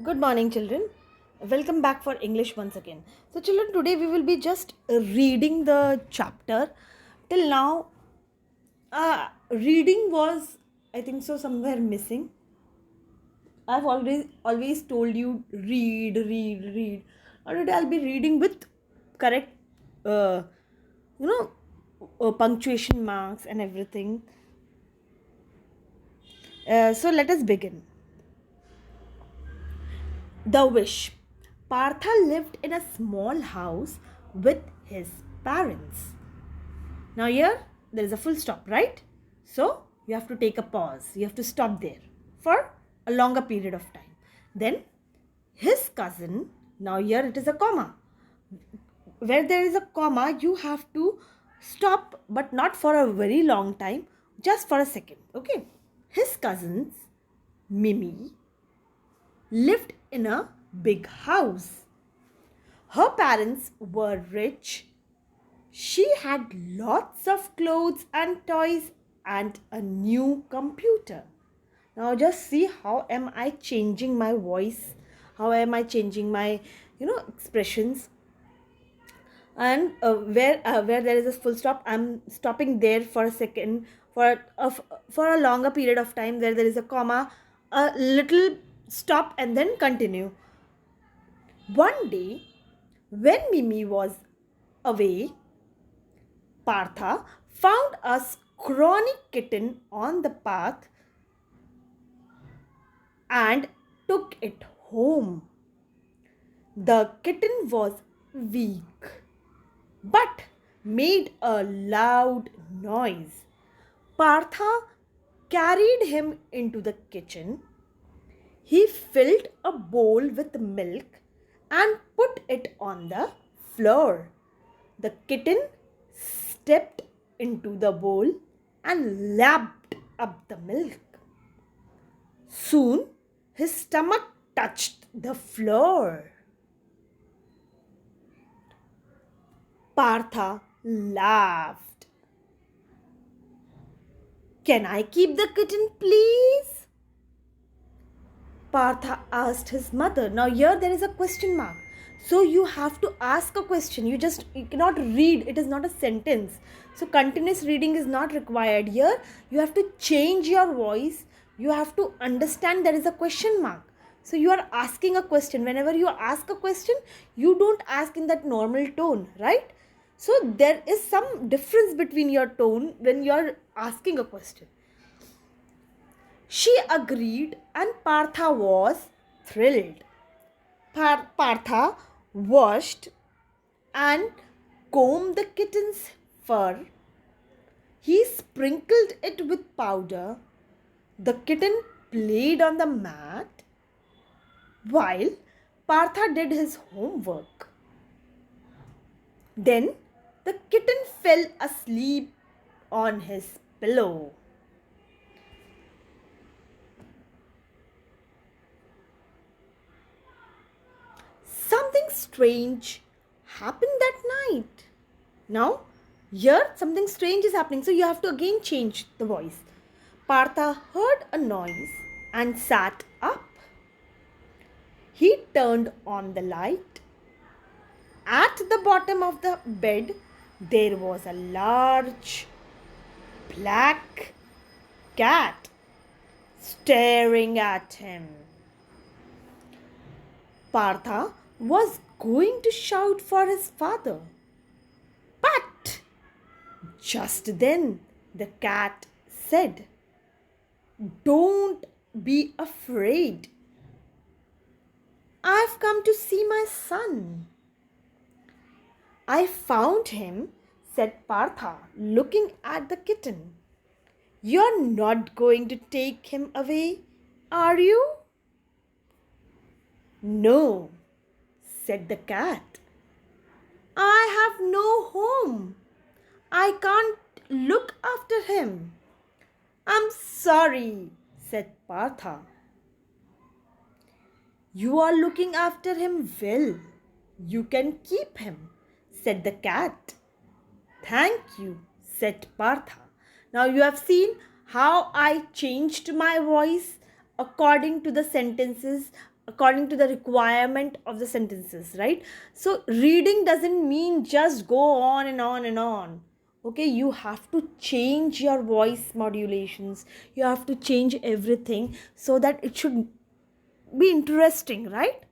Good morning, children. Welcome back for English once again. So, children, today we will be just reading the chapter. Till now, reading was, I think so, somewhere missing. I've always told you read, read, read. Now today I'll be reading with correct, uh, you know, punctuation marks and everything. So let us begin. The wish. Partha lived in a small house with his parents. Now, here there is a full stop, right? So, you have to take a pause. You have to stop there for a longer period of time. Then, his cousin, now here it is a comma. Where there is a comma, you have to stop, but not for a very long time, just for a second. Okay. His cousins, Mimi, lived in a big house. Her parents were rich. She had lots of clothes and toys and a new computer. Now just see how am I changing my voice? How am I changing my expressions? And where there is a full stop, I'm stopping there for a second for a longer period of time. Where there is a comma, a little stop and then continue. One day, when Mimi was away, Partha found a scrawny kitten on the path and took it home. The kitten was weak but made a loud noise. Partha carried him into the kitchen. He filled a bowl with milk and put it on the floor. The kitten stepped into the bowl and lapped up the milk. Soon his stomach touched the floor. Partha laughed. "Can I keep the kitten, please?" Partha asked his mother. Now here there is a question mark. So you have to ask a question. You cannot read. It is not a sentence. So continuous reading is not required. Here you have to change your voice. You have to understand there is a question mark. So you are asking a question. Whenever you ask a question, you don't ask in that normal tone, right? So there is some difference between your tone when you are asking a question. She agreed and Partha was thrilled. Partha washed and combed the kitten's fur. He sprinkled it with powder. The kitten played on the mat while Partha did his homework. Then the kitten fell asleep on his pillow. Something strange happened that night. Now, here something strange is happening, so you have to again change the voice. Partha heard a noise and sat up. He turned on the light. At the bottom of the bed, there was a large black cat staring at him. Partha was going to shout for his father. But just then the cat said, "Don't be afraid. I've come to see my son." "I found him," said Partha, looking at the kitten. "You're not going to take him away, are you?" "No," said the cat. "I have no home. I can't look after him." "I'm sorry," said Partha. "You are looking after him well. You can keep him," said the cat. "Thank you," said Partha. Now you have seen how I changed my voice according to the sentences, according to the requirement of the sentences, right? So reading doesn't mean just go on and on and on. Okay, you have to change your voice modulations, you have to change everything so that it should be interesting, right?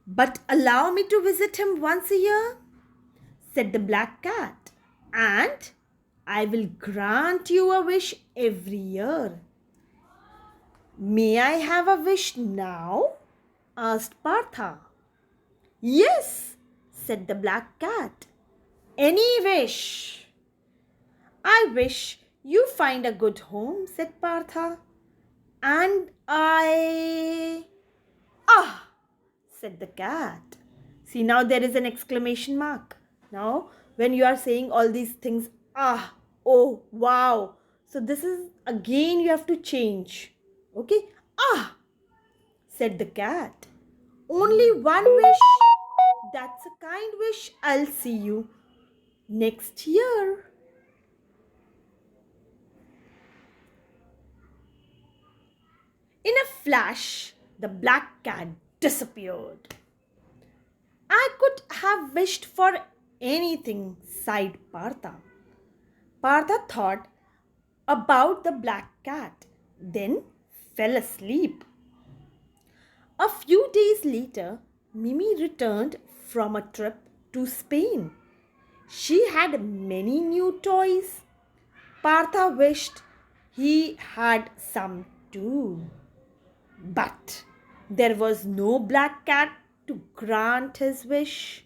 But allow me to visit him once a year, said the black cat, and I will grant you a wish every year. May I have a wish now? Asked Partha. Yes, said the black cat. Any wish. I wish you find a good home, said Partha. And I. Ah, said the cat. See, now there is an exclamation mark. Now, when you are saying all these things, ah, oh, wow. So, this is again you have to change. Okay? Ah, said the cat. Only one wish. That's a kind wish. I'll see you next year. In a flash, the black cat disappeared. I could have wished for anything, sighed Partha. Partha thought about the black cat, then fell asleep. A few days later, Mimi returned from a trip to Spain. She had many new toys. Partha wished he had some too. But there was no black cat to grant his wish.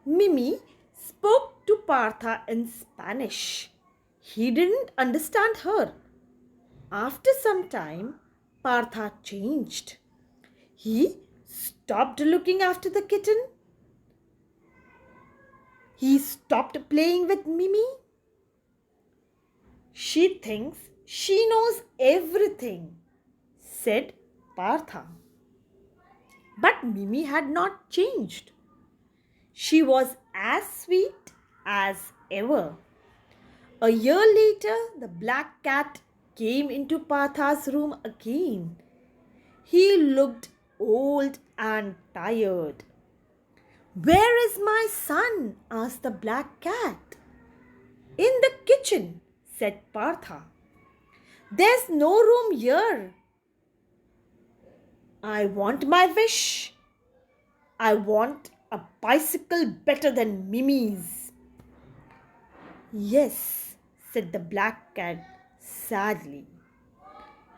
Mimi spoke to Partha in Spanish. He didn't understand her. After some time, Partha changed. He stopped looking after the kitten. He stopped playing with Mimi. She thinks she knows everything, said Partha. But Mimi had not changed. She was as sweet as ever. A year later, the black cat came into Partha's room again. He looked old and tired. Where is my son? Asked the black cat. In the kitchen, said Partha. There's no room here. I want my wish. I want a bicycle better than Mimi's. Yes, said the black cat sadly.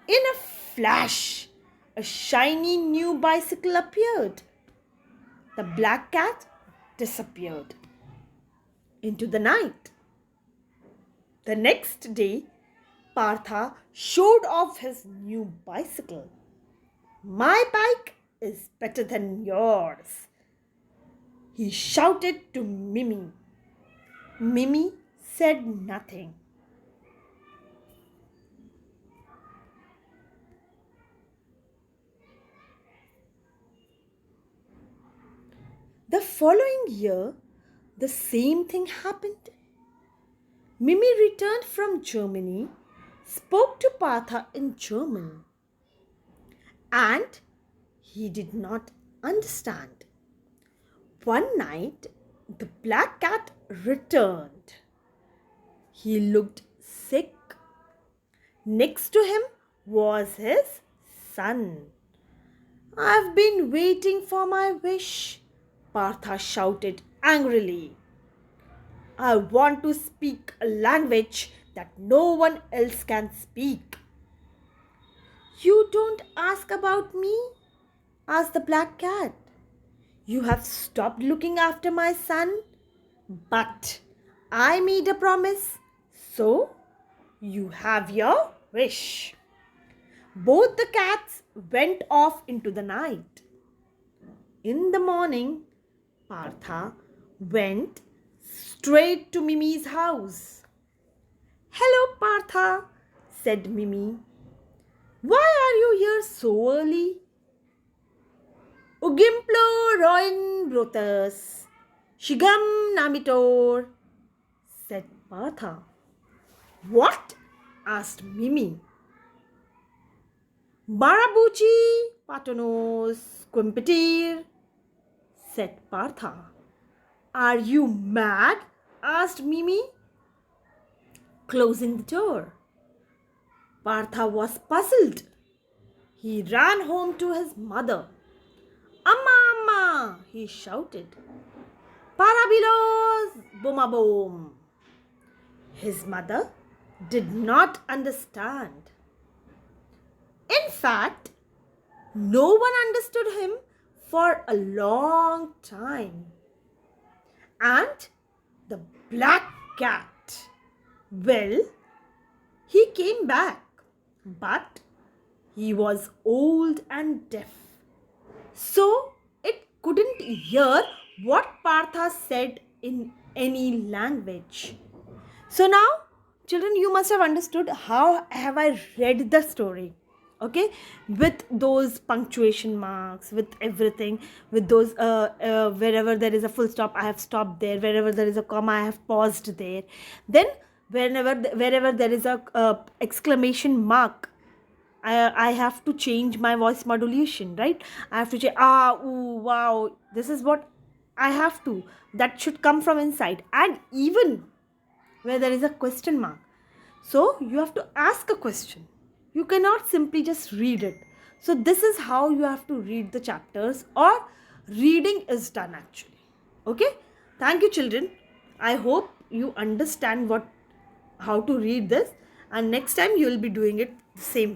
In a flash, a shiny new bicycle appeared. The black cat disappeared into the night. The next day, Partha showed off his new bicycle. My bike is better than yours, he shouted to Mimi. Mimi said nothing. The following year, the same thing happened. Mimi returned from Germany, spoke to Partha in German, and he did not understand. One night, the black cat returned. He looked sick. Next to him was his son. I've been waiting for my wish, Partha shouted angrily. I want to speak a language that no one else can speak. You don't ask about me? Asked the black cat. You have stopped looking after my son, but I made a promise, so you have your wish. Both the cats went off into the night. In the morning, Partha went straight to Mimi's house. Hello, Partha, said Mimi. Why are you here so early? Ugimplo roin brothers, Shigam namitor, said Partha. What? Asked Mimi. Marabuchi, Patanos, Quimpetir, said Partha. Are you mad? Asked Mimi, closing the door. Partha was puzzled. He ran home to his mother. Amma, Amma, he shouted. Parabilos, boom boom. His mother did not understand. In fact, no one understood him for a long time. And the black cat, well, he came back, but he was old and deaf. So it couldn't hear what Partha said in any language. So now, children, you must have understood how have I read the story. Okay, with those punctuation marks, with everything, with those wherever there is a full stop, I have stopped there. Wherever there is a comma, I have paused there. Then wherever there is a exclamation mark, I have to change my voice modulation, right? I have to say ooh, wow. This is what I have to. That should come from inside, and even where there is a question mark. So you have to ask a question. You cannot simply just read it. So this is how you have to read the chapters, or reading is done actually. Okay? Thank you, children. I hope you understand how to read this, and next time you will be doing it the same.